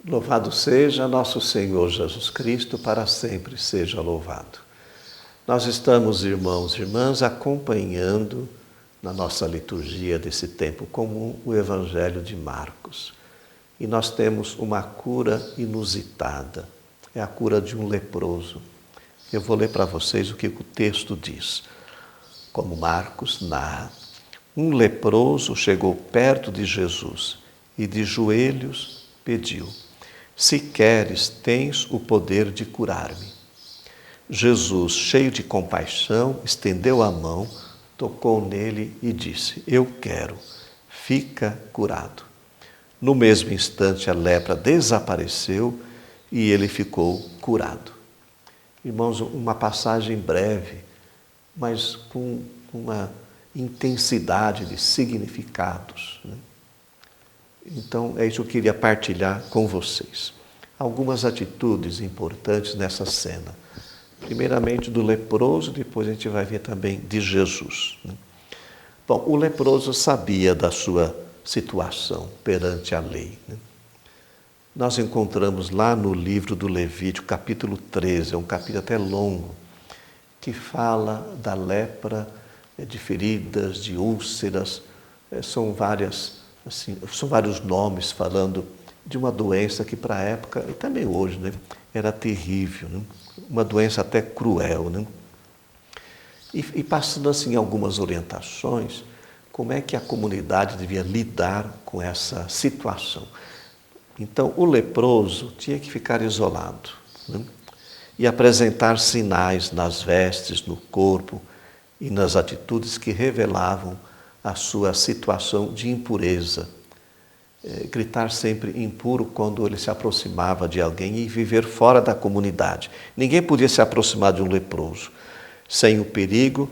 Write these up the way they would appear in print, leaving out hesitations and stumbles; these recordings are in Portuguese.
Louvado seja nosso Senhor Jesus Cristo, para sempre seja louvado. Nós estamos, irmãos e irmãs, acompanhando na nossa liturgia desse tempo comum o Evangelho de Marcos. E nós temos uma cura inusitada, é a cura de um leproso. Eu vou ler para vocês o que o texto diz. Como Marcos narra, um leproso chegou perto de Jesus e de joelhos pediu: se queres, tens o poder de curar-me. Jesus, cheio de compaixão, estendeu a mão, tocou nele e disse: eu quero, fica curado. No mesmo instante a lepra desapareceu e ele ficou curado. Irmãos, uma passagem breve, mas com uma intensidade de significados, né? Então, é isso que eu queria partilhar com vocês. Algumas atitudes importantes nessa cena. Primeiramente do leproso, depois a gente vai ver também de Jesus, né? Bom, o leproso sabia da sua situação perante a lei, né? Nós encontramos lá no livro do Levítico, capítulo 13, é um capítulo até longo, que fala da lepra, de feridas, de úlceras, são vários nomes falando de uma doença que para a época, e também hoje, né, era terrível, né? Uma doença até cruel, né? E passando assim algumas orientações, como é que a comunidade devia lidar com essa situação. Então, o leproso tinha que ficar isolado, né? E apresentar sinais nas vestes, no corpo e nas atitudes que revelavam a sua situação de impureza. Gritar sempre impuro quando ele se aproximava de alguém e viver fora da comunidade. Ninguém podia se aproximar de um leproso sem o perigo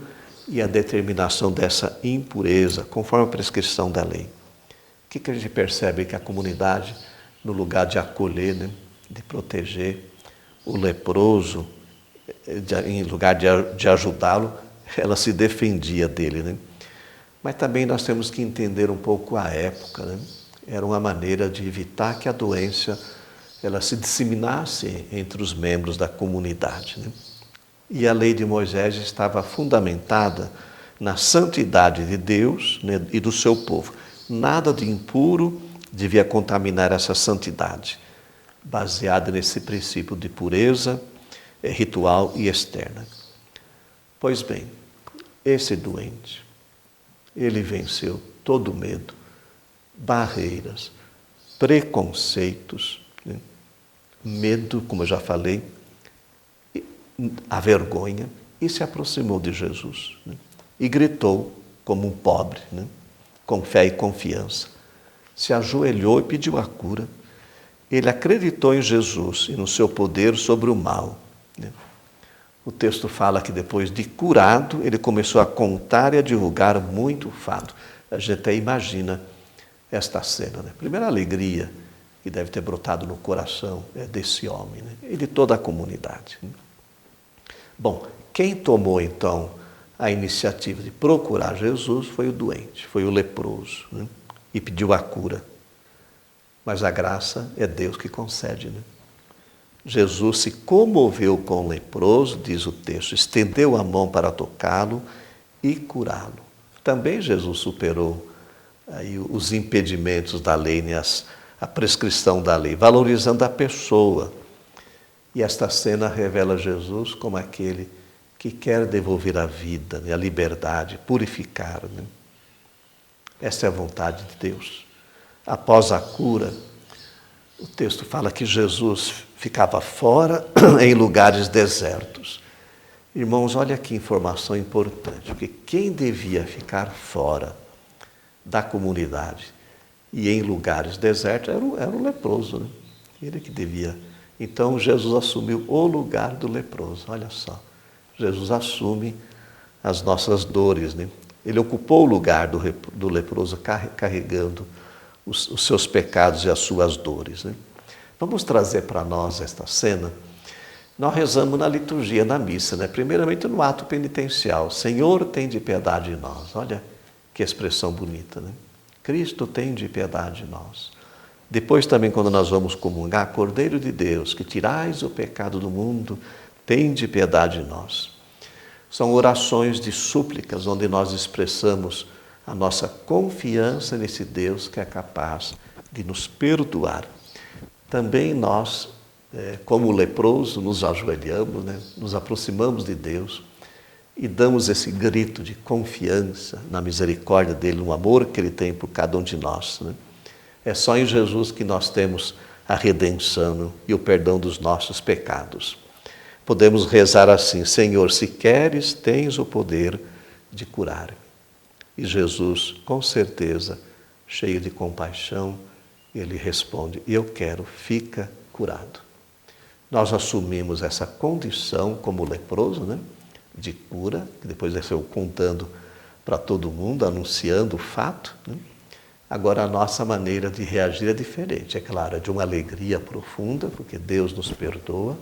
e a determinação dessa impureza, conforme a prescrição da lei. O que a gente percebe? Que a comunidade, no lugar de acolher, né, de proteger o leproso, em lugar de ajudá-lo, ela se defendia dele, né? Mas também nós temos que entender um pouco a época, né? Era uma maneira de evitar que a doença ela se disseminasse entre os membros da comunidade, né? E a lei de Moisés estava fundamentada na santidade de Deus, né, e do seu povo. Nada de impuro devia contaminar essa santidade, baseada nesse princípio de pureza ritual e externa. Pois bem, esse doente, ele venceu todo medo, barreiras, preconceitos, né? Medo, como eu já falei, a vergonha, e se aproximou de Jesus, né? E gritou como um pobre, né? Com fé e confiança. Se ajoelhou e pediu a cura. Ele acreditou em Jesus e no seu poder sobre o mal, né? O texto fala que depois de curado, ele começou a contar e a divulgar muito fato. A gente até imagina esta cena, né? Primeira alegria que deve ter brotado no coração desse homem, né? E de toda a comunidade, né? Bom, quem tomou então a iniciativa de procurar Jesus foi o doente, foi o leproso, né? E pediu a cura. Mas a graça é Deus que concede, né? Jesus se comoveu com o leproso, diz o texto, estendeu a mão para tocá-lo e curá-lo. Também Jesus superou aí os impedimentos da lei, né? A prescrição da lei, valorizando a pessoa. E esta cena revela Jesus como aquele que quer devolver a vida, né? A liberdade, purificar, né? Essa é a vontade de Deus. Após a cura, o texto fala que Jesus ficava fora em lugares desertos. Irmãos, olha que informação importante, porque quem devia ficar fora da comunidade e em lugares desertos era o leproso, né? Ele que devia. Então Jesus assumiu o lugar do leproso, olha só. Jesus assume as nossas dores, né? Ele ocupou o lugar do leproso carregando os seus pecados e as suas dores, né? Vamos trazer para nós esta cena. Nós rezamos na liturgia, na missa, né? Primeiramente no ato penitencial. Senhor, tem de piedade de nós. Olha que expressão bonita, né? Cristo, tem de piedade de nós. Depois também, quando nós vamos comungar, Cordeiro de Deus, que tirais o pecado do mundo, tende piedade de nós. São orações de súplicas, onde nós expressamos a nossa confiança nesse Deus que é capaz de nos perdoar. Também nós, como leproso, nos ajoelhamos, né? Nos aproximamos de Deus e damos esse grito de confiança na misericórdia dele, no amor que ele tem por cada um de nós, né? É só em Jesus que nós temos a redenção e o perdão dos nossos pecados. Podemos rezar assim: Senhor, se queres, tens o poder de curar. E Jesus, com certeza, cheio de compaixão, ele responde: eu quero, fica curado. Nós assumimos essa condição como leproso, né, de cura, que depois ele saiu contando para todo mundo, anunciando o fato, né? Agora a nossa maneira de reagir é diferente, é claro, é de uma alegria profunda, porque Deus nos perdoa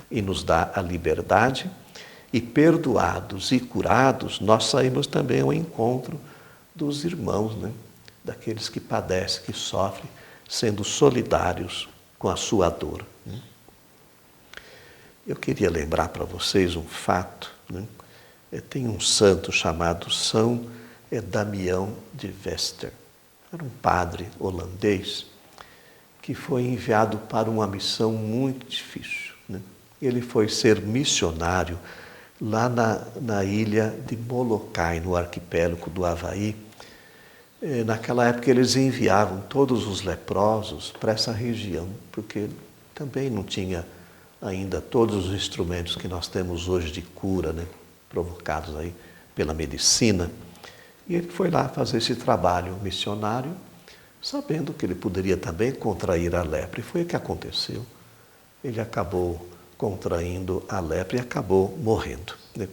e nos dá a liberdade, e perdoados e curados, nós saímos também ao encontro dos irmãos, né? Daqueles que padecem, que sofrem, sendo solidários com a sua dor, né? Eu queria lembrar para vocês um fato, né? Tem um santo chamado São Damião de Vester. Era um padre holandês que foi enviado para uma missão muito difícil, né? Ele foi ser missionário lá na ilha de Molokai, no arquipélago do Havaí. Naquela época eles enviavam todos os leprosos para essa região, porque também não tinha ainda todos os instrumentos que nós temos hoje de cura, né, provocados aí pela medicina. E ele foi lá fazer esse trabalho missionário, sabendo que ele poderia também contrair a lepra. E foi o que aconteceu. Ele acabou contraindo a lepra e acabou morrendo, né?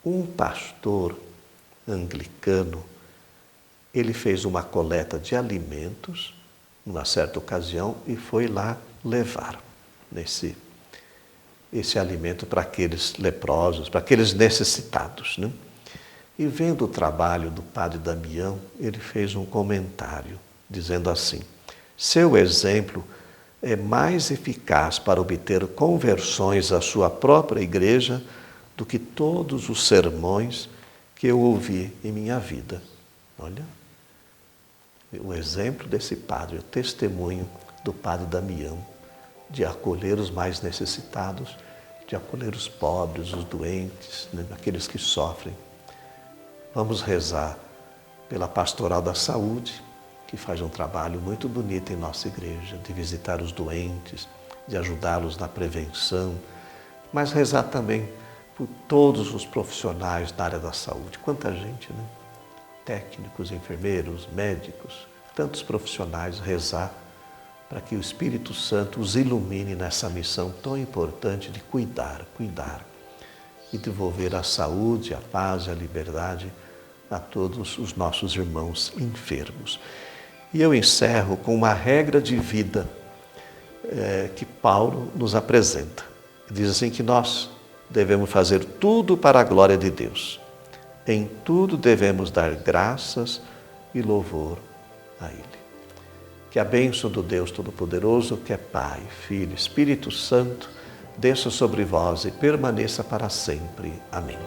Um pastor anglicano, ele fez uma coleta de alimentos, numa certa ocasião, e foi lá levar esse alimento para aqueles leprosos, para aqueles necessitados, né? E vendo o trabalho do padre Damião, ele fez um comentário, dizendo assim: seu exemplo é mais eficaz para obter conversões à sua própria igreja do que todos os sermões que eu ouvi em minha vida. Olha, o exemplo desse padre, o testemunho do padre Damião, de acolher os mais necessitados, de acolher os pobres, os doentes, né, aqueles que sofrem. Vamos rezar pela Pastoral da Saúde, que faz um trabalho muito bonito em nossa igreja, de visitar os doentes, de ajudá-los na prevenção, mas rezar também por todos os profissionais da área da saúde. Quanta gente, né? Técnicos, enfermeiros, médicos, tantos profissionais, rezar para que o Espírito Santo os ilumine nessa missão tão importante de cuidar e devolver a saúde, a paz e a liberdade a todos os nossos irmãos enfermos. E eu encerro com uma regra de vida que Paulo nos apresenta. Diz assim que nós devemos fazer tudo para a glória de Deus. Em tudo devemos dar graças e louvor a Ele. Que a bênção do Deus Todo-Poderoso, que é Pai, Filho, Espírito Santo, desça sobre vós e permaneça para sempre. Amém.